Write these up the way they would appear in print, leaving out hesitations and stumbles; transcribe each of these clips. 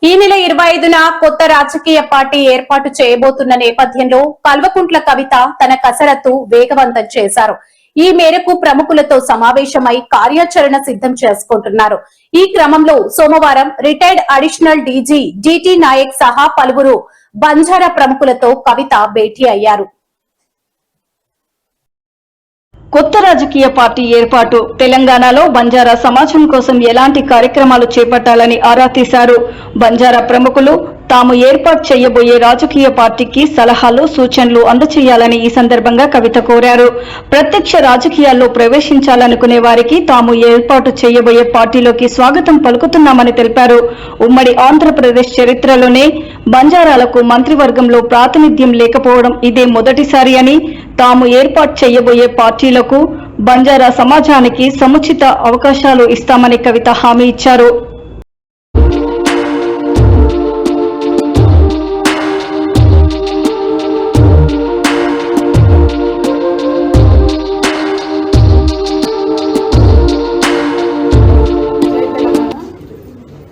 ఈ నెల 25న కొత్త రాజకీయ పార్టీ ఏర్పాటు చేయబోతున్న నేపథ్యంలో కల్వకుంట్ల కవిత తన కసరత్తు వేగవంతం చేశారు. ఈ మేరకు ప్రముఖులతో సమావేశమై కార్యాచరణ సిద్ధం చేసుకుంటున్నారు. ఈ క్రమంలో సోమవారం retired additional DG DT Nayak సహా పలువురు బంజారా ప్రముఖులతో కవిత భేటీ అయ్యారు. కొత్త రాజకీయ పార్టీ ఏర్పాటు, తెలంగాణలో బంజారా సమాజం కోసం ఎలాంటి కార్యక్రమాలు చేపట్టాలని ఆరా తీశారు. బంజారా ప్రముఖులు తాము ఏర్పాటు చేయబోయే రాజకీయ పార్టీకి సలహాలు, సూచనలు అందజేయాలని ఈ సందర్భంగా కవిత కోరారు. ప్రత్యక్ష రాజకీయాల్లో ప్రవేశించాలనుకునే వారికి తాము ఏర్పాటు చేయబోయే పార్టీలోకి స్వాగతం పలుకుతున్నామని తెలిపారు. ఉమ్మడి ఆంధ్రప్రదేశ్ చరిత్రలోనే బంజారాలకు మంత్రివర్గంలో ప్రాతినిధ్యం లేకపోవడం ఇదే మొదటిసారి అని, తాము ఏర్పాటు చేయబోయే పార్టీలకు బంజారా సమాజానికి సముచిత అవకాశాలు ఇస్తామని కవిత హామీ ఇచ్చారు.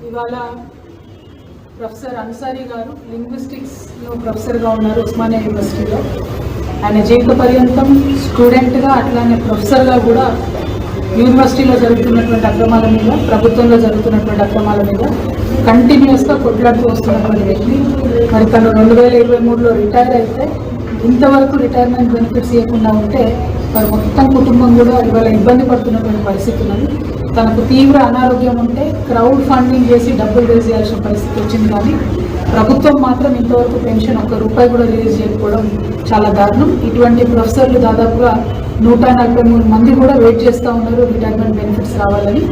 ఇవాళ ప్రొఫెసర్ అన్సారీ గారు లింగ్విస్టిక్స్లో ప్రొఫెసర్గా ఉన్నారు ఉస్మానియా యూనివర్సిటీలో. ఆయన జీవిత పర్యంతం స్టూడెంట్గా అట్లానే ప్రొఫెసర్గా కూడా యూనివర్సిటీలో జరుగుతున్నటువంటి అక్రమాల మీద, ప్రభుత్వంలో జరుగుతున్నటువంటి అక్రమాల మీద కంటిన్యూస్గా కొట్లాడుతూ వస్తున్నటువంటి వ్యక్తి. మరి తను 2023లో రిటైర్ అయితే ఇంతవరకు రిటైర్మెంట్ బెనిఫిట్స్ ఇవ్వకుండా ఉంటే మరి మొత్తం కుటుంబం కూడా ఇవాళ ఇబ్బంది పడుతున్నటువంటి పరిస్థితి ఉన్నది. తనకు తీవ్ర అనారోగ్యం ఉంటే క్రౌడ్ ఫండింగ్ చేసి డబ్బులు రిలీజ్ చేయాల్సిన పరిస్థితి వచ్చింది. కానీ ప్రభుత్వం మాత్రం ఇంతవరకు పెన్షన్ ₹1 కూడా రిలీజ్ చేయకపోవడం చాలా దారుణం. ఇటువంటి ప్రొఫెసర్లు దాదాపుగా 143 మంది కూడా వెయిట్ చేస్తూ ఉన్నారు రిటైర్మెంట్ బెనిఫిట్స్ రావాలని.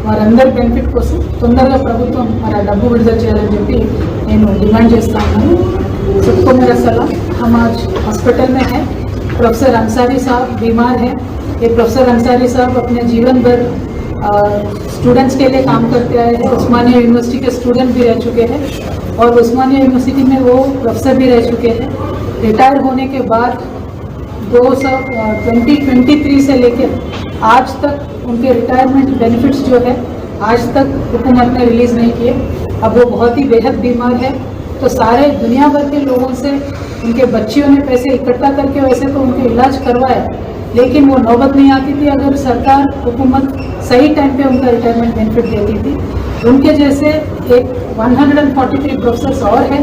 వారందరి బెనిఫిట్ కోసం తొందరగా ప్రభుత్వం మరి ఆ డబ్బు విడుదల చేయాలని చెప్పి నేను డిమాండ్ చేస్తూ ఉన్నాను. सबको मेरा सलाम। हम आज हॉस्पिटल में हैं। प्रोफेसर अंसारी साहब बीमार हैं। ये प्रोफेसर अंसारी साहब अपने जीवन भर स्टूडेंट्स के लिए काम करते आए हैं। उस्मानिया यूनिवर्सिटी के स्टूडेंट भी रह चुके हैं और उस्मानिया यूनिवर्सिटी में वो प्रोफेसर भी रह चुके हैं। रिटायर होने के बाद 2023 से लेकर आज तक उनके रिटायरमेंट बेनिफिट्स जो है आज तक हुकूमत ने रिलीज़ नहीं किए। अब वो बहुत ही बेहद बीमार है, तो सारे दुनिया भर के लोगों से उनके बच्चियों ने पैसे इकट्ठा करके वैसे तो उनके इलाज करवाया, लेकिन वो नौबत नहीं आती थी अगर सरकार हुकूमत सही टाइम पे उनका रिटायरमेंट बेनिफिट देती थी। उनके जैसे एक 143 प्रोफेसर्स और हैं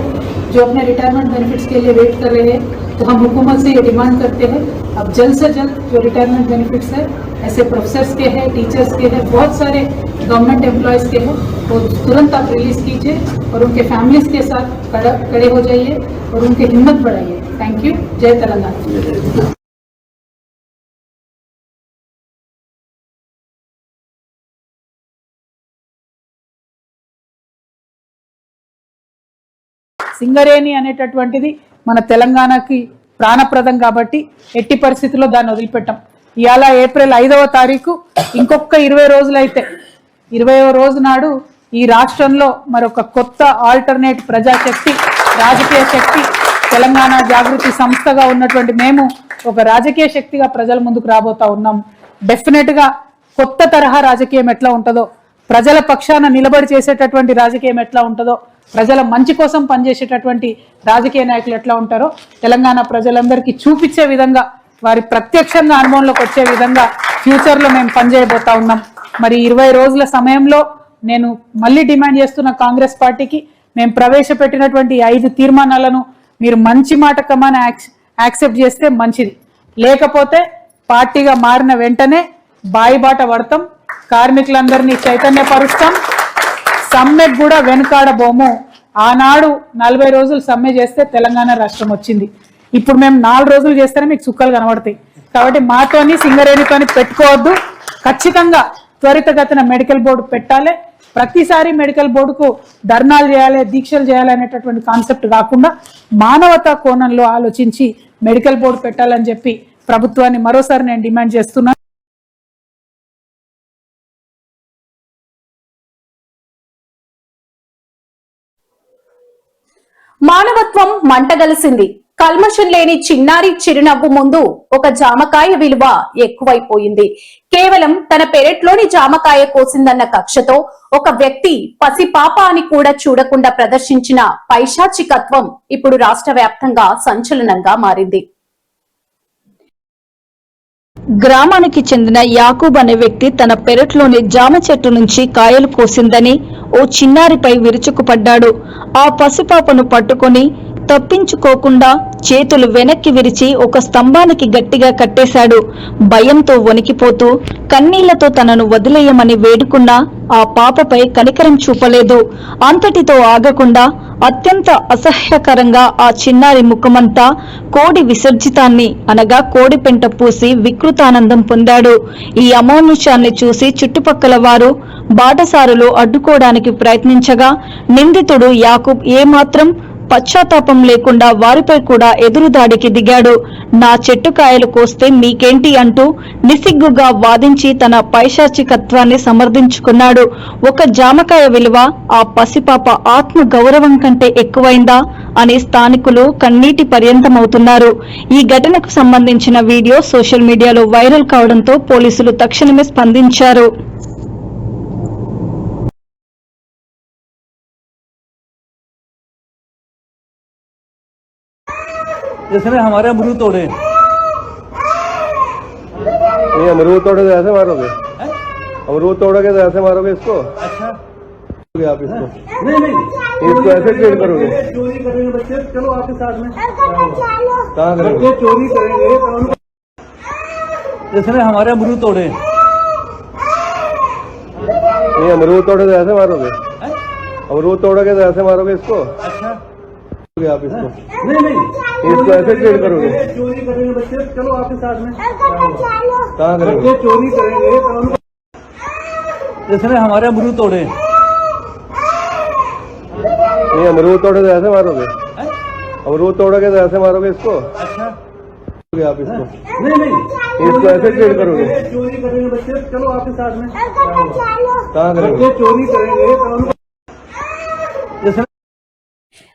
जो अपने रिटायरमेंट बेनिफिट्स के लिए वेट कर रहे हैं। तो हम हुकूमत से ये डिमांड करते हैं अब जल्द से जल्द जो रिटायरमेंट बेनिफिट्स है ऐसे प्रोफेसर्स के हैं, टीचर्स के हैं, बहुत सारे गवर्नमेंट एम्प्लॉयज़ के हैं, वो तुरंत आप रिलीज़ कीजिए और उनके फैमिलीज़ के साथ खड़े हो जाइए और उनकी हिम्मत बढ़ाइए। Thank you. जय तेलंगाना। సింగరేణి అనేటటువంటిది మన తెలంగాణకి ప్రాణప్రదం కాబట్టి ఎట్టి పరిస్థితుల్లో దాన్ని వదిలిపెట్టాం. ఇవాళ ఏప్రిల్ 5వ తారీఖు ఇంకొక 20 రోజులు అయితే 20వ రోజు నాడు ఈ రాష్ట్రంలో మరొక కొత్త ఆల్టర్నేట్ ప్రజాశక్తి, రాజకీయ శక్తి, తెలంగాణ జాగృతి సంస్థగా ఉన్నటువంటి మేము ఒక రాజకీయ శక్తిగా ప్రజల ముందుకు రాబోతా ఉన్నాం. డెఫినెట్గా కొత్త తరహా రాజకీయం ఎట్లా ఉంటుందో, ప్రజల పక్షాన నిలబడి చేసేటటువంటి రాజకీయం ఎట్లా ఉంటుందో, ప్రజల మంచి కోసం పనిచేసేటటువంటి రాజకీయ నాయకులు ఎట్లా ఉంటారో తెలంగాణ ప్రజలందరికీ చూపించే విధంగా, వారి ప్రత్యక్షంగా అనుభవంలోకి వచ్చే విధంగా ఫ్యూచర్లో మేము పనిచేయబోతా ఉన్నాం. మరి 20 రోజుల సమయంలో నేను మళ్ళీ డిమాండ్ చేస్తున్న కాంగ్రెస్ పార్టీకి మేము ప్రవేశపెట్టినటువంటి 5 తీర్మానాలను మీరు మంచి మాట కమాన యాక్సెప్ట్ చేస్తే మంచిది, లేకపోతే పార్టీగా మారిన వెంటనే బాయిబాట పడతాం, కార్మికులందరినీ చైతన్యపరుస్తాం, సమ్మెకు కూడా వెనుకాడబోము. ఆనాడు 40 రోజులు సమ్మె చేస్తే తెలంగాణ రాష్ట్రం వచ్చింది. ఇప్పుడు మేము 4 రోజులు చేస్తేనే మీకు చుక్కలు కనబడతాయి. కాబట్టి మాతోని సింగరేణితోని పెట్టుకోవద్దు. ఖచ్చితంగా త్వరితగతిన మెడికల్ బోర్డు పెట్టాలి. ప్రతిసారి మెడికల్ బోర్డుకు ధర్నాలు చేయాలి, దీక్షలు చేయాలి అనేటటువంటి కాన్సెప్ట్ కాకుండా మానవతా కోణంలో ఆలోచించి మెడికల్ బోర్డు పెట్టాలని చెప్పి ప్రభుత్వాన్ని మరోసారి నేను డిమాండ్ చేస్తున్నాను. మానవత్వం మంటగలిసింది. కల్మషం లేని చిన్నారి చిరునవ్వు ముందు ఒక జామకాయ విలువ ఎక్కువైపోయింది. కేవలం తన పెరట్లోని జామకాయ కోసిందన్న కక్షతో ఒక వ్యక్తి పసిపాప అని కూడా చూడకుండా ప్రదర్శించిన పైశాచికత్వం ఇప్పుడు రాష్ట్ర వ్యాప్తంగా సంచలనంగా మారింది. గ్రామానికి చెందిన యాకూబ్ అనే వ్యక్తి తన పెరట్లోని జామ చెట్టు నుంచి కాయలు కోసిందని ఓ చిన్నారిపై విరుచుకుపడ్డాడు. ఆ పసిపాపను పట్టుకొని తప్పించుకోకుండా చేతులు వెనక్కి విరిచి ఒక స్తంభానికి గట్టిగా కట్టేశాడు. భయంతో వణికిపోతూ కన్నీళ్లతో తనను వదిలేయమని వేడుకున్నా ఆ పాపపై కనికరం చూపలేదు. అంతటితో ఆగకుండా అత్యంత అసహ్యకరంగా ఆ చిన్నారి ముఖమంతా కోడి విసర్జితాన్ని అనగా కోడి పెంట పూసి వికృతానందం పొందాడు. ఈ అమానుషాన్ని చూసి చుట్టుపక్కల వారు బాటసారులు అడ్డుకోవడానికి ప్రయత్నించగా నిందితుడు యాకూబ్ ఏమాత్రం పశ్చాత్తాపం లేకుండా వారిపై కూడా ఎదురుదాడికి దిగాడు. నా చెట్టు కాయలు కోస్తే మీకేంటి అంటూ నిసిగ్గుగా వాదించి తన పైశాచికత్వాన్ని సమర్థించుకున్నాడు. ఒక జామకాయ విలువ ఆ పసిపాప ఆత్మ గౌరవం కంటే ఎక్కువైందా అని స్థానికులు కన్నీటి పర్యంతమవుతున్నారు. ఈ ఘటనకు సంబంధించిన వీడియో సోషల్ మీడియాలో వైరల్ కావడంతో పోలీసులు తక్షణమే స్పందించారు. जिसने हमारे अमरूद तोड़े। नहीं, अमरूद तोड़े तो ऐसे मारोगे? अमरूद तोड़ोगे तो ऐसे मारोगे इसको? अच्छा आप इसको नहीं इसको ऐसे ट्रीट करोगे? चोरी करेंगे बच्चे, चलो आपके साथ में कहाँ करोगे? बच्चे चोरी करेंगे जिसने हमारे अमरूद तोड़े। नहीं, अमरूद तोड़े तो ऐसे मारोगे? अमरूद तोड़ोगे तो ऐसे मारोगे इसको? अच्छा आप इसको नहीं इसको ऐसे ट्रीट करोगे? चोरी करेंगे बच्चे, चलो आपके साथ में कहाँ करोगे? बच्चे चोरी करेंगे जिसने हमारे अमरूद तोड़े। नहीं, अमरूद तोड़े तो ऐसे मारोगे? अमरूद तोड़ोगे तो ऐसे मारोगे इसको? अच्छा आप इसको नहीं इसको ऐसे ट्रीट करोगे? चोरी करेंगे बच्चे, चलो आपके साथ में कहाँ करोगे? बच्चे चोरी करेंगे जिसने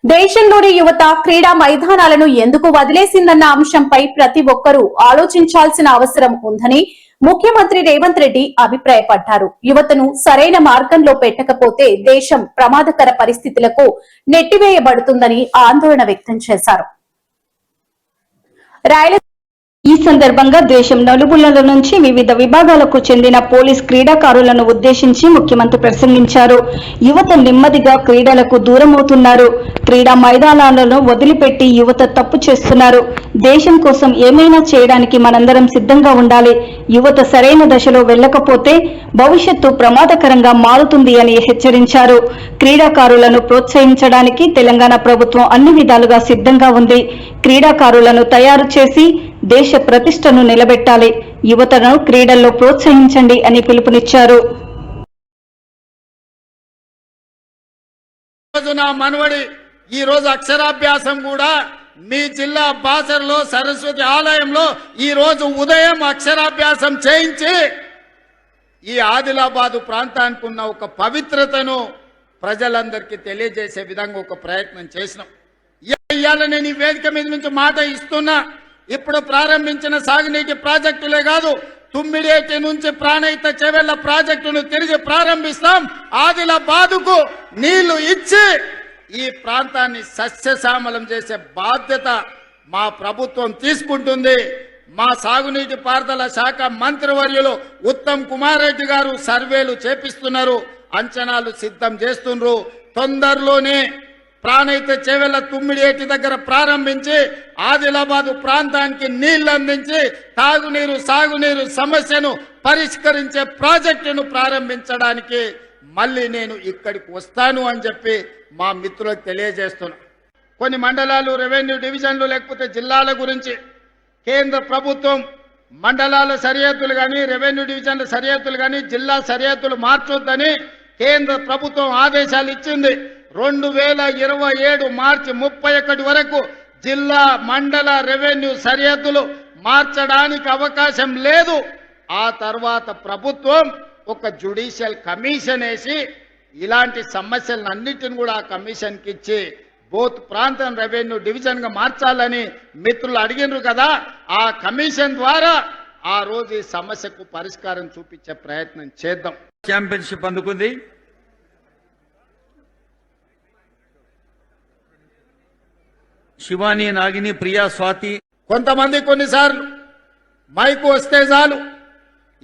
దేశంలోని యువత క్రీడా మైదానాలను ఎందుకు వదిలేసిందన్న అంశంపై ప్రతి ఒక్కరూ ఆలోచించాల్సిన అవసరం ఉందని ముఖ్యమంత్రి రేవంత్ రెడ్డి అభిప్రాయపడ్డారు. యువతను సరైన మార్గంలో పెట్టకపోతే దేశం ప్రమాదకర పరిస్థితులకు నెట్టివేయబడుతుందని ఆందోళన వ్యక్తం చేశారు. ఈ సందర్భంగా దేశం నలుమూలల నుంచి వివిధ విభాగాలకు చెందిన పోలీస్ క్రీడాకారులను ఉద్దేశించి ముఖ్యమంత్రి ప్రసంగించారు. యువత నెమ్మదిగా క్రీడలకు దూరమవుతున్నారు. క్రీడా మైదానాలను వదిలిపెట్టి యువత తప్పు చేస్తున్నారు. దేశం కోసం ఏమైనా చేయడానికి మనందరం సిద్ధంగా ఉండాలి. యువత సరైన దశలో వెళ్లకపోతే భవిష్యత్తు ప్రమాదకరంగా మారుతుంది అని హెచ్చరించారు. క్రీడాకారులను ప్రోత్సహించడానికి తెలంగాణ ప్రభుత్వం అన్ని విధాలుగా సిద్ధంగా ఉంది. క్రీడాకారులను తయారు చేసి దేశ ప్రతిష్టను నిలబెట్టాలి. యువతను క్రీడల్లో ప్రోత్సహించండి అని పిలుపునిచ్చారు. నా మనవడి ఈ రోజు అక్షరాభ్యాసం కూడా మీ జిల్లా బాసర్లో సరస్వతి ఆలయంలో ఈ రోజు ఉదయం అక్షరాభ్యాసం చేయించి ఈ ఆదిలాబాదు ప్రాంతానికి ఉన్న ఒక పవిత్రతను ప్రజలందరికీ తెలియజేసే విధంగా ఒక ప్రయత్నం చేసినాం. ఇవాళ నేను ఈ వేదిక మీద నుంచి మాట ఇస్తున్నా. ఇప్పుడు ప్రారంభించిన సాగునీటి ప్రాజెక్టులే కాదు, తుమ్మిడేటి నుంచి ప్రాణహిత చెవెళ్ల ప్రాజెక్టును తిరిగి ప్రారంభిస్తాం. ఆదిలాబాదుకు నీళ్లు ఇచ్చి ఈ ప్రాంతాన్ని సస్యశ్యామలం చేసే బాధ్యత మా ప్రభుత్వం తీసుకుంటుంది. మా సాగునీటి పారుదల శాఖ మంత్రివర్యులు ఉత్తమ్ కుమార్ రెడ్డి గారు సర్వేలు చేపిస్తున్నారు, అంచనాలు సిద్ధం చేస్తున్నారు. తొందరలోనే ప్రాణహిత చెవెళ్ల తుమ్మిడేటి దగ్గర ప్రారంభించి ఆదిలాబాదు ప్రాంతానికి నీళ్లు అందించి తాగునీరు సాగునీరు సమస్యను పరిష్కరించే ప్రాజెక్టును ప్రారంభించడానికి మళ్ళీ నేను ఇక్కడికి వస్తాను అని చెప్పి మా మిత్రులకు తెలియజేస్తున్నా. కొన్ని మండలాలు రెవెన్యూ డివిజన్లు లేకపోతే జిల్లాల గురించి కేంద్ర ప్రభుత్వం మండలాల సరిహద్దులు కానీ రెవెన్యూ డివిజన్ల సరిహద్దులు కానీ జిల్లా సరిహద్దులు మార్చొద్దని కేంద్ర ప్రభుత్వం ఆదేశాలు ఇచ్చింది. 2027 మార్చి 31 వరకు జిల్లా మండల రెవెన్యూ సరిహద్దులు మార్చడానికి అవకాశం లేదు. ఆ తర్వాత ప్రభుత్వం ఒక జ్యుడిషియల్ కమిషన్ వేసి ఇలాంటి సమస్యలన్నిటిని కూడా ఆ కమిషన్కి ఇచ్చి బోత్ ప్రాంతం రెవెన్యూ డివిజన్ గా మార్చాలని మిత్రులు అడిగినారు కదా. ఆ కమిషన్ ద్వారా ఆ రోజు ఈ సమస్యకు పరిష్కారం చూపించే ప్రయత్నం చేద్దాం. ఛాంపియన్షిప్ అందుకుంది. శివాని, నాగిని, ప్రియా, స్వాతి. కొంతమంది కొన్నిసార్లు మైకు వస్తే చాలు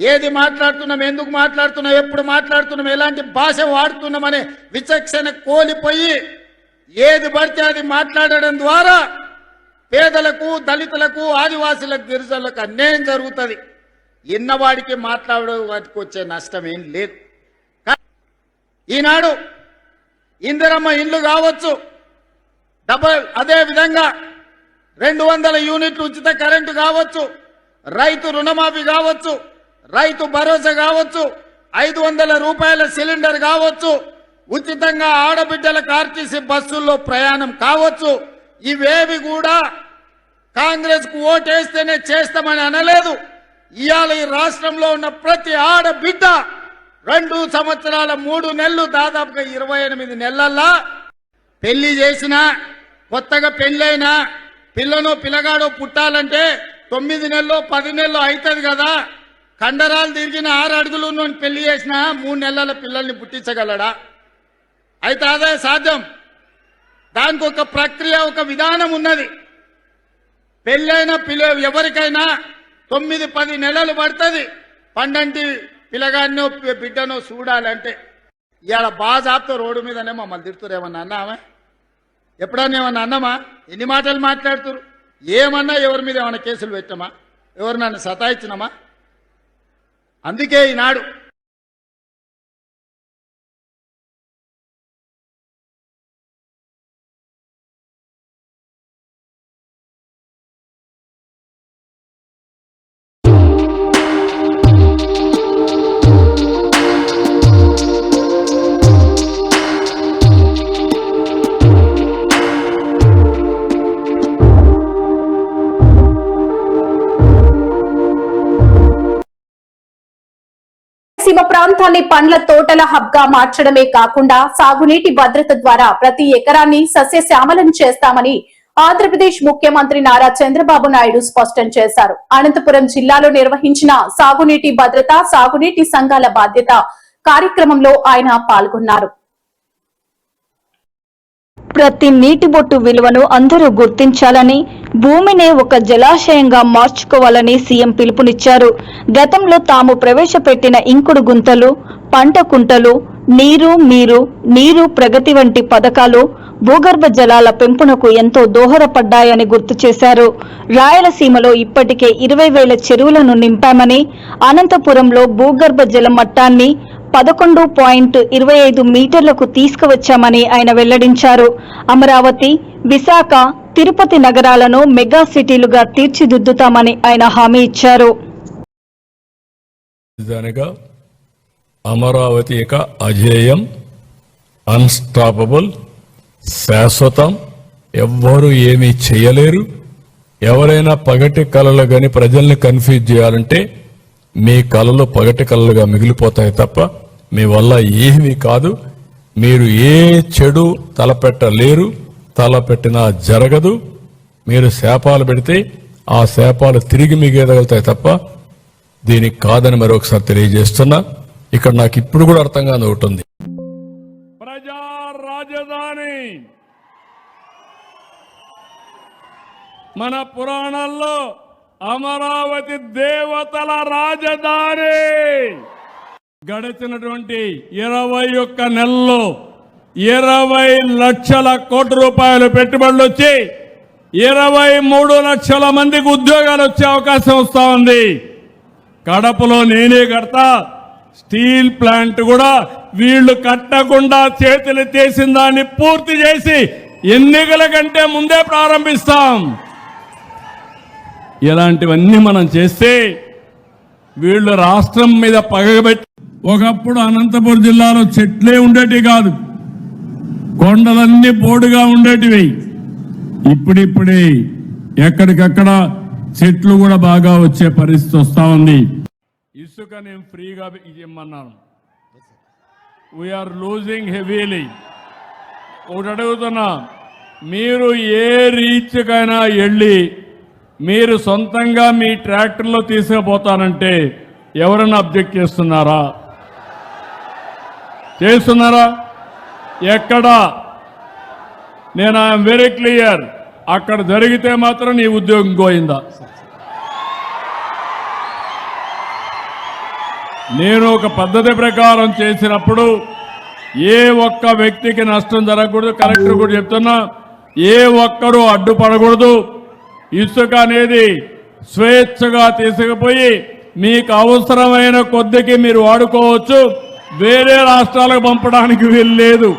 ఏది మాట్లాడుతున్నాం, ఎందుకు మాట్లాడుతున్నాం, ఎప్పుడు మాట్లాడుతున్నాం, ఎలాంటి భాష వాడుతున్నామనే విచక్షణ కోల్పోయి ఏది పడితే అది మాట్లాడడం ద్వారా పేదలకు, దళితులకు, ఆదివాసులకు, గిరిజనులకు అన్యాయం జరుగుతుంది. ఇన్నవాడికి మాట్లాడడానికి వచ్చే నష్టం ఏం లేదు. ఈనాడు ఇందిరమ్మ ఇండ్లు కావచ్చు, అదే విధంగా 200 యూనిట్లు ఉచిత కరెంటు కావచ్చు, రైతు రుణమాఫీ కావచ్చు, రైతు భరోసా కావచ్చు, 500 రూపాయల సిలిండర్ కావచ్చు, ఉచితంగా ఆడబిడ్డలకు ఆర్టీసీ బస్సుల్లో ప్రయాణం కావచ్చు. ఇవేవి కూడా కాంగ్రెస్ కు ఓటేస్తేనే చేస్తామని అనలేదు. ఇవాళ ఈ రాష్ట్రంలో ఉన్న ప్రతి ఆడబిడ్డ 2 సంవత్సరాల 3 నెలలు దాదాపుగా 28 నెలల్లో పెళ్లి చేసినా, కొత్తగా పెళ్ళైనా, పిల్లనో పిల్లగాడో పుట్టాలంటే 9 నెలల్లో 10 నెలల్లో అవుతుంది కదా. కండరాలు తిరిగిన 6 అడుగులు పెళ్లి చేసినా 3 నెలల పిల్లల్ని పుట్టించగలడా? అయితే అదే సాధ్యం. దానికి ఒక ప్రక్రియ, ఒక విధానం ఉన్నది. పెళ్ళైన ఎవరికైనా 9-10 నెలలు పడుతుంది పండంటి పిల్లగాడినో బిడ్డనో చూడాలంటే. ఇవాళ బాజాబ్తో రోడ్డు మీదనే మమ్మల్ని తిడుతురు. ఏమన్నా అన్నామా? ఎప్పుడన్నా ఏమన్నా అన్నామా? ఎన్ని మాటలు మాట్లాడుతురు? ఏమన్నా ఎవరి మీద ఏమన్నా కేసులు పెట్టామా? ఎవరు నన్ను సతాయించినామా? అందుకే ఈనాడు సీమ ప్రాంతాన్ని పండ్ల తోటల హబ్ గా మార్చడమే కాకుండా సాగునీటి భద్రత ద్వారా ప్రతి ఎకరాన్ని సస్యశ్యామలం చేస్తామని ఆంధ్రప్రదేశ్ ముఖ్యమంత్రి నారా చంద్రబాబు నాయుడు స్పష్టం చేశారు. అనంతపురం జిల్లాలో నిర్వహించిన సాగునీటి భద్రత, సాగునీటి సంఘాల బాధ్యత కార్యక్రమంలో ఆయన పాల్గొన్నారు. ప్రతి నీటి బొట్టు విలువను అందరూ గుర్తించాలని, భూమిని ఒక జలాశయంగా మార్చుకోవాలని సీఎం పిలుపునిచ్చారు. గతంలో తాము ప్రవేశపెట్టిన ఇంకుడు గుంతలు, పంట కుంటలు, నీరు మీరు, నీరు ప్రగతి వంటి పథకాలు భూగర్భ జలాల పెంపునకు ఎంతో దోహదపడ్డాయని గుర్తు చేశారు. రాయలసీమలో ఇప్పటికే 20,000 చెరువులను నింపామని, అనంతపురంలో భూగర్భ జల మట్టాన్ని 11.25 మీటర్లకు తీసుకువచ్చామని ఆయన వెల్లడించారు. అమరావతి, విశాఖ, తిరుపతి నగరాలను మెగా సిటీలుగా తీర్చిదిద్దుతామని ఆయన హామీ ఇచ్చారు. అమరావతి ఇక అజేయం, అన్స్టాపబుల్, శాశ్వతం, ఎవ్వరూ ఏమీ చేయలేరు. ఎవరైనా పగటి కళలు గాని ప్రజల్ని కన్ఫ్యూజ్ చేయాలంటే మీ కళలు పగటి కళలుగా మిగిలిపోతాయి తప్ప మీ వల్ల ఏమీ కాదు. మీరు ఏ చెడు తలపెట్టలేరు, తలపెట్టినా జరగదు. మీరు శాపాలు పెడితే ఆ శాపాలు తిరిగి మీకు ఎదగలుగుతాయి తప్ప దీనికి కాదని మరొకసారి తెలియజేస్తున్నా. ఇక్కడ నాకు ఇప్పుడు కూడా అర్థం కాని ఒకటి ఉంది. ప్రజా రాజధాని మన పురాణాల్లో అమరావతి దేవతల రాజధాని. గడిచినటువంటి 21 నెలల్లో 20 లక్షల కోట్ల రూపాయలు పెట్టుబడులు వచ్చి 23 లక్షల మందికి ఉద్యోగాలు వచ్చే అవకాశం వస్తా ఉంది. కడపలో నేనే కడతా, స్టీల్ ప్లాంట్ కూడా వీళ్లు కట్టకుండా చేతులు చేసిన దాన్ని పూర్తి చేసి ఎన్నికల కంటే ముందే ప్రారంభిస్తాం. ఇలాంటివన్నీ మనం చేస్తే వీళ్ళు రాష్ట్రం మీద పగబెట్టి, ఒకప్పుడు అనంతపురం జిల్లాలో చెట్లే ఉండేటివి కాదు, కొండలన్నీ బోడుగా ఉండేటివి. ఇప్పుడిప్పుడే ఎక్కడికక్కడ చెట్లు కూడా బాగా వచ్చే పరిస్థితి వస్తా ఉంది. ఇసుక నేను ఫ్రీగా ఇమ్మన్నాను. We are losing heavily. ఒకటి అడుగుతున్నా, మీరు ఏ రీచ్కైనా వెళ్ళి మీరు సొంతంగా మీ ట్రాక్టర్లో తీసుకుపోతానంటే ఎవరైనా అబ్జెక్ట్ చేస్తున్నారా? చేస్తున్నారా? ఎక్కడా? నేను ఐఎమ్ వెరీ క్లియర్. అక్కడ జరిగితే మాత్రం నీ ఉద్యోగం పోయిందా? నేను ఒక పద్ధతి ప్రకారం చేసినప్పుడు ఏ ఒక్క వ్యక్తికి నష్టం జరగకూడదు. కలెక్టర్ కూడా చెప్తున్నా, ఏ ఒక్కరూ అడ్డుపడకూడదు. ఇసుక అనేది స్వేచ్ఛగా తీసుకుపోయి మీకు అవసరమైన కొద్దికి మీరు వాడుకోవచ్చు. వేరే రాష్ట్రాలకు పంపడానికి వీలు లేదు,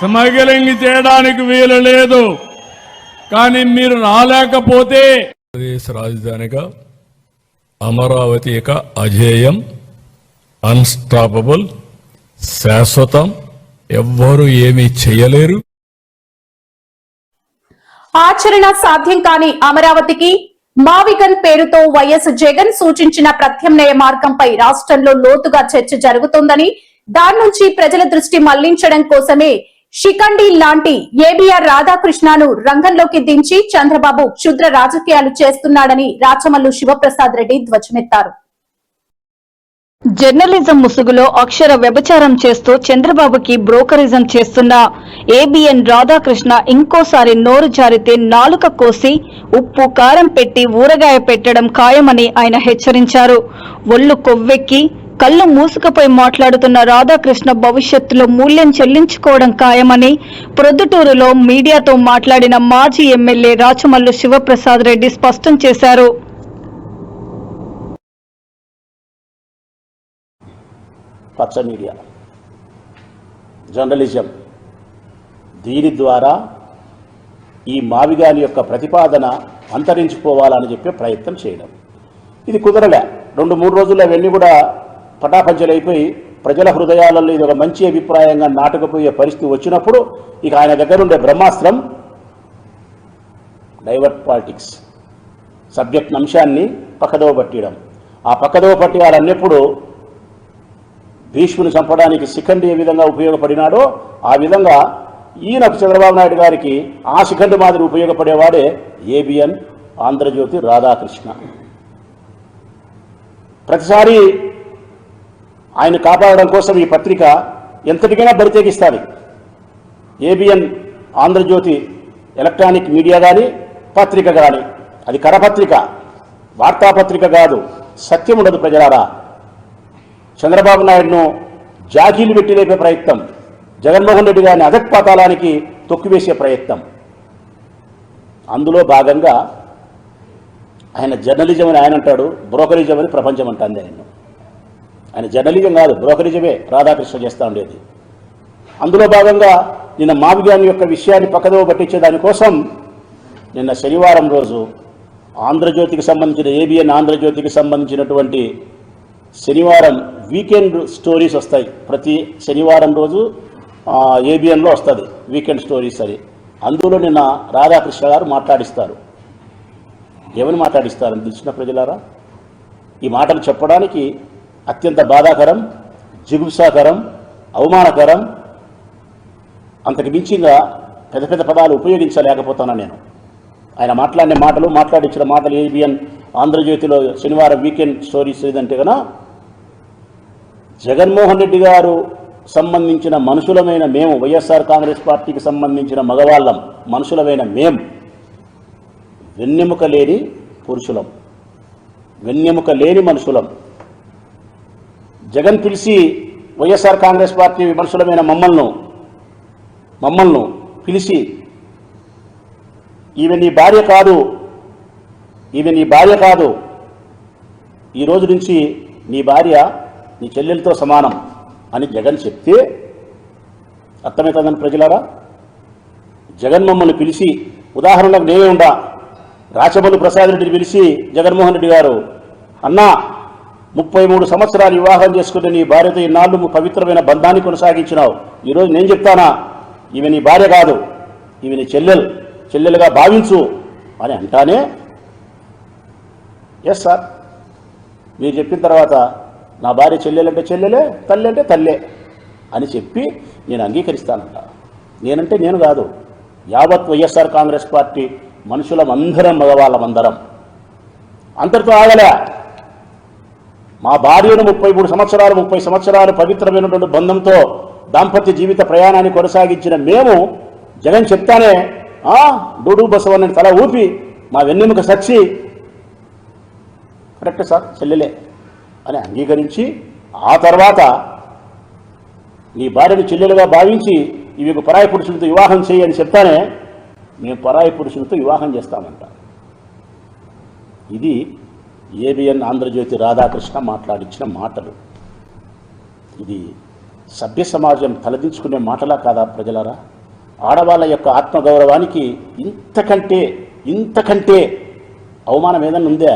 స్మగ్లింగ్ చేయడానికి వీలు లేదు. కానీ మీరు రాలేకపోతే దేశ రాజధానిగా అమరావతి ఇక అజేయం, అన్స్టాపబుల్, శాశ్వతం, ఎవ్వరూ ఏమీ చేయలేరు. ఆచరణ సాధ్యం కాని అమరావతికి మావిగన్ పేరుతో వైఎస్ జగన్ సూచించిన ప్రత్యామ్నాయ మార్గంపై రాష్ట్రంలో లోతుగా చర్చ జరుగుతోందని, దాని నుంచి ప్రజల దృష్టి మళ్లించడం కోసమే శిఖండి లాంటి ఏబీఆర్ రాధాకృష్ణను రంగంలోకి దించి చంద్రబాబు క్షుద్ర రాజకీయాలు చేస్తున్నాడని రాచమల్లు శివప్రసాద్ రెడ్డి ధ్వజమెత్తారు. జర్నలిజం ముసుగులో అక్షర వ్యభిచారం చేస్తూ చంద్రబాబుకి బ్రోకరిజం చేస్తున్న ఏబిఎన్ రాధాకృష్ణ ఇంకోసారి నోరు జారితే నాలుక కోసి ఉప్పు కారం పెట్టి ఊరగాయ పెట్టడం ఖాయమని ఆయన హెచ్చరించారు. ఒళ్ళు కొవ్వెక్కి కళ్ళు మూసుకుపోయి మాట్లాడుతున్న రాధాకృష్ణ భవిష్యత్తులో మూల్యం చెల్లించుకోవడం ఖాయమని ప్రొద్దుటూరులో మీడియాతో మాట్లాడిన మాజీ ఎమ్మెల్యే రాచమల్లు శివప్రసాద్ రెడ్డి స్పష్టం చేశారు. పచ్చ మీడియా, జర్నలిజం, దీని ద్వారా ఈ మావిగాని యొక్క ప్రతిపాదన అంతరించిపోవాలని చెప్పే ప్రయత్నం చేయడం, ఇది కుదరలే. 2-3 రోజుల్లో అవన్నీ కూడా పటాపంచలైపోయి ప్రజల హృదయాలలో ఇది ఒక మంచి అభిప్రాయంగా నాటుకుపోయే పరిస్థితి వచ్చినప్పుడు ఇక ఆయన దగ్గర ఉండే బ్రహ్మాస్త్రం డైవర్ట్ పాలిటిక్స్, సబ్జెక్ట్ అంశాన్ని పక్కదోవ పట్టియడం. ఆ పక్కదోవ పట్టియాలన్నప్పుడు భీష్ముని చంపడానికి శిఖండి ఏ విధంగా ఉపయోగపడినాడో ఆ విధంగా ఈయనకు చంద్రబాబు నాయుడు గారికి ఆ శిఖండి మాదిరి ఉపయోగపడేవాడే ఏబిఎన్ ఆంధ్రజ్యోతి రాధాకృష్ణ. ప్రతిసారి ఆయన కాపాడడం కోసం ఈ పత్రిక ఎంతటికైనా బరితెగిస్తుంది. ఏబిఎన్ ఆంధ్రజ్యోతి ఎలక్ట్రానిక్ మీడియా కానీ పత్రిక కానీ, అది కరపత్రిక, వార్తాపత్రిక కాదు. సత్యం ఉండదు ప్రజలారా. చంద్రబాబు నాయుడును జాకీలు పెట్టి లేపే ప్రయత్నం, జగన్మోహన్ రెడ్డి గారిని అధక్పాతాలానికి తొక్కివేసే ప్రయత్నం, అందులో భాగంగా ఆయన జర్నలిజం అని ఆయన అంటాడు, బ్రోకరిజం అని ప్రపంచం అంటుంది ఆయన్ను. ఆయన జర్నలిజం కాదు, బ్రోకరిజమే రాధాకృష్ణ చేస్తూ ఉండేది. అందులో భాగంగా నిన్న మావిగాని యొక్క విషయాన్ని పక్కదోవ పట్టించే దానికోసం నిన్న శనివారం రోజు ఆంధ్రజ్యోతికి సంబంధించిన ఏబిఎన్ ఆంధ్రజ్యోతికి సంబంధించినటువంటి శనివారం వీకెండ్ స్టోరీస్ వస్తాయి. ప్రతి శనివారం రోజు ఏబిఎన్లో వస్తుంది వీకెండ్ స్టోరీస్ అని. అందులో నిన్న రాధాకృష్ణ గారు మాట్లాడిస్తారు. ఏమని మాట్లాడిస్తారని తెలిసిన ప్రజలారా, ఈ మాటలు చెప్పడానికి అత్యంత బాధాకరం, జిగుప్సాకరం, అవమానకరం, అంతకు మించిగా పెద్ద పెద్ద పదాలు ఉపయోగించలేకపోతున్నా నేను. ఆయన మాట్లాడిన మాటలు, మాట్లాడించిన మాటలు ఏబిఎన్ ఆంధ్రజ్యోతిలో శనివారం వీకెండ్ స్టోరీస్ ఏదంటే కన్నా, జగన్మోహన్ రెడ్డి గారు సంబంధించిన మనుషులమైన మేము, వైఎస్ఆర్ కాంగ్రెస్ పార్టీకి సంబంధించిన మగవాళ్ళం మనుషులమైన మేము వెన్నెముక లేని పురుషులం, వెన్నెముక లేని మనుషులం. జగన్ పిలిచి వైఎస్ఆర్ కాంగ్రెస్ పార్టీ మనుషులమైన మమ్మల్ని పిలిచి ఈమె నీ భార్య కాదు, ఈమె నీ భార్య కాదు, ఈ రోజు నుంచి నీ భార్య నీ చెల్లెలతో సమానం అని జగన్ చెప్తే అర్థమవుతుందని ప్రజలారా. జగన్ మమ్మల్ని పిలిచి, ఉదాహరణకు నేనే ఉండా, రాచమల్లు ప్రసాద్ రెడ్డిని పిలిచి జగన్మోహన్ రెడ్డి గారు, అన్నా 33 సంవత్సరాలు వివాహం చేసుకుని నీ భార్యతో ఇన్నాళ్ళు పవిత్రమైన బంధాన్ని కొనసాగించినావు, ఈరోజు నేను చెప్తానా ఈమె నీ భార్య కాదు, ఈమె నీ చెల్లెలుగా భావించు అని అంటానే, ఎస్ సార్ మీరు చెప్పిన తర్వాత నా భార్య చెల్లెలంటే చెల్లెలే, తల్లి అంటే తల్లే అని చెప్పి నేను అంగీకరిస్తానంట. నేనంటే నేను కాదు, యావత్ వైఎస్ఆర్ కాంగ్రెస్ పార్టీ మనుషులం అందరం, మగవాళ్ళమందరం. అంతటితో ఆగలే. మా భార్యను 33 సంవత్సరాలు 30 సంవత్సరాలు పవిత్రమైనటువంటి బంధంతో దాంపత్య జీవిత ప్రయాణాన్ని కొనసాగించిన మేము జగన్ చెప్తానే డూడు బసవన్నని తల ఊపి మా వెన్నెముక సచ్చి కరెక్ట్ సార్ చెల్లెలే అని అంగీకరించి ఆ తర్వాత నీ భార్యను చెల్లెలుగా భావించి ఇవి పరాయి పురుషులతో వివాహం చేయని చెప్తానే మేము పరాయి పురుషులతో వివాహం చేస్తామంట. ఇది ఏబిఎన్ ఆంధ్రజ్యోతి రాధాకృష్ణ మాట్లాడించిన మాటలు. ఇది సభ్య సమాజం తలదించుకునే మాటలా కాదా ప్రజలారా? ఆడవాళ్ళ యొక్క ఆత్మగౌరవానికి ఇంతకంటే అవమానం ఏదన్నా ఉందే?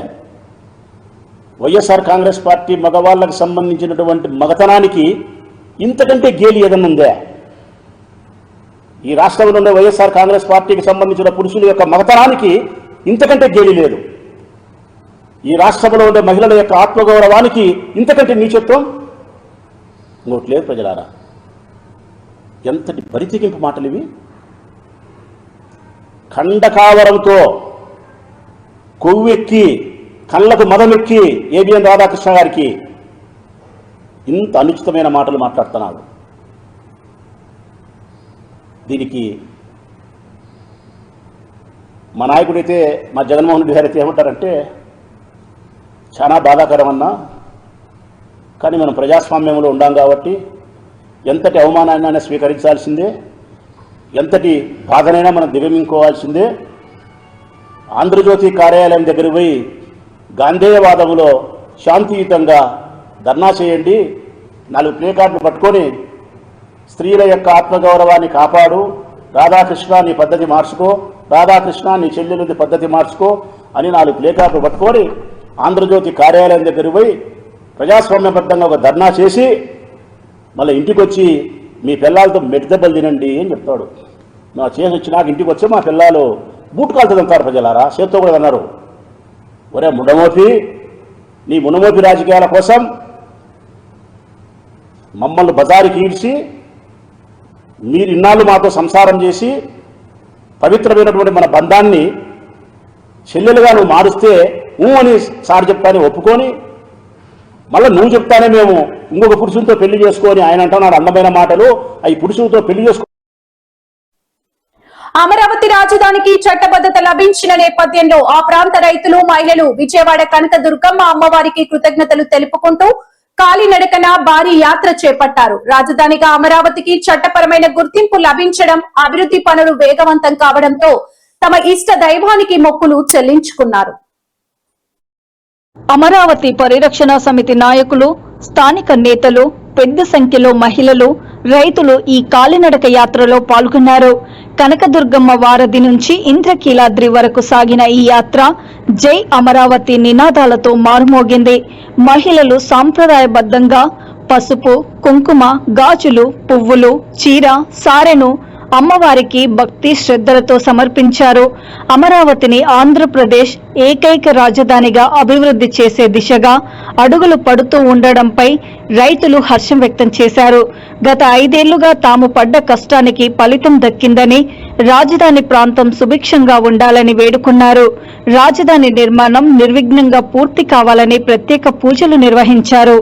వైఎస్ఆర్ కాంగ్రెస్ పార్టీ మగవాళ్ళకు సంబంధించినటువంటి మగతనానికి ఇంతకంటే గేలి ఏదన్నా ఉందే? ఈ రాష్ట్రంలో ఉండే వైఎస్ఆర్ కాంగ్రెస్ పార్టీకి సంబంధించిన పురుషుల యొక్క మగతనానికి ఇంతకంటే గేలి లేదు. ఈ రాష్ట్రంలో ఉండే మహిళల యొక్క ఆత్మగౌరవానికి ఇంతకంటే నీచత్వం ఇంకోటి లేదు ప్రజలారా. ఎంతటి బరితెగింపు మాటలు ఇవి! ఖండకావరంతో కొవ్వెక్కి కళ్ళకు మదమెక్కి ఏబిఎన్ రాధాకృష్ణ గారికి ఇంత అనుచితమైన మాటలు మాట్లాడుతున్నాడు. దీనికి మా నాయకుడైతే మా జగన్మోహన్ రెడ్డి గారు అయితే ఏమంటారంటే, చాలా బాధాకరం అన్నా, కానీ మనం ప్రజాస్వామ్యంలో ఉండాం కాబట్టి ఎంతటి అవమానాన్నైనా స్వీకరించాల్సిందే, ఎంతటి బాధనైనా మనం దిగమించుకోవాల్సిందే. ఆంధ్రజ్యోతి కార్యాలయం దగ్గర పోయి గాంధేయవాదంలో శాంతియుతంగా ధర్నా చేయండి, 4 ప్లే కార్డులు పట్టుకొని స్త్రీల యొక్క ఆత్మగౌరవాన్ని కాపాడు, రాధాకృష్ణ నీ పద్ధతి మార్చుకో, రాధాకృష్ణ నీ చెల్లెలుది పద్ధతి మార్చుకో అని 4 ప్లే కార్డులు పట్టుకొని ఆంధ్రజ్యోతి కార్యాలయం దగ్గర పోయి ప్రజాస్వామ్యబద్ధంగా ఒక ధర్నా చేసి మళ్ళీ ఇంటికి వచ్చి మీ పిల్లలతో మెట్టుదెబ్బలు తినండి అని చెప్తాడు. నా చేసి వచ్చినాక ఇంటికి వచ్చి మా పిల్లలు బూట్ కాలుతుంది అంటారు ప్రజలారా, చేత్తో కూడా అన్నారు. ఒరే ముడమోపి, నీ మునమోపి రాజకీయాల కోసం మమ్మల్ని బజారుకి ఈడ్చి మీరు ఇన్నాళ్ళు మాతో సంసారం చేసి పవిత్రమైనటువంటి మన బంధాన్ని చెల్లెలుగా నువ్వు మారుస్తే అని సార్ చెప్తానే ఒప్పుకొని మళ్ళీ నువ్వు చెప్తానే మేము ఇంకొక పురుషులతో పెళ్లి చేసుకొని ఆయన అంటున్నాడు అందమైన మాటలు, అవి పురుషులతో పెళ్లి చేసుకో. అమరావతి రాజధానికి చట్టబద్ధత లభించిన నేపథ్యంలో ఆ ప్రాంత రైతులు, మహిళలు విజయవాడ కనకదుర్గమ్మ అమ్మవారికి కృతజ్ఞతలు తెలుపుకుంటూ కాలినడకన భారీ యాత్ర చేపట్టారు. రాజధానిగా అమరావతికి చట్టపరమైన గుర్తింపు లభించడం, అభివృద్ధి పనులు వేగవంతం కావడంతో తమ ఇష్ట దైవానికి మొక్కులు చెల్లించుకున్నారు. అమరావతి పరిరక్షణ సమితి నాయకులు, స్థానిక నేతలు, పెద్ద సంఖ్యలో మహిళలు, రైతులు ఈ కాలినడక యాత్రలో పాల్గొన్నారు. కనకదుర్గమ్మ వారధి నుంచి ఇంద్రకీలాద్రి వరకు సాగిన ఈ యాత్ర జై అమరావతి నినాదాలతో మారుమోగింది. మహిళలు సాంప్రదాయబద్ధంగా పసుపు, కుంకుమ, గాజులు, పువ్వులు, చీర, సారెను అమ్మవారికి భక్తి శ్రద్ధలతో సమర్పించారు. అమరావతిని ఆంధ్రప్రదేశ్ ఏకైక రాజధానిగా అభివృద్ధి చేసే దిశగా అడుగులు పడుతూ ఉండడంపై రైతులు హర్షం వ్యక్తం చేశారు. గత 5 ఏళ్లుగా తాము పడ్డ కష్టానికి ఫలితం దక్కిందని, రాజధాని ప్రాంతం సుభిక్షంగా ఉండాలని వేడుకున్నారు. రాజధాని నిర్మాణం నిర్విఘ్నంగా పూర్తి కావాలని ప్రత్యేక పూజలు నిర్వహించారు.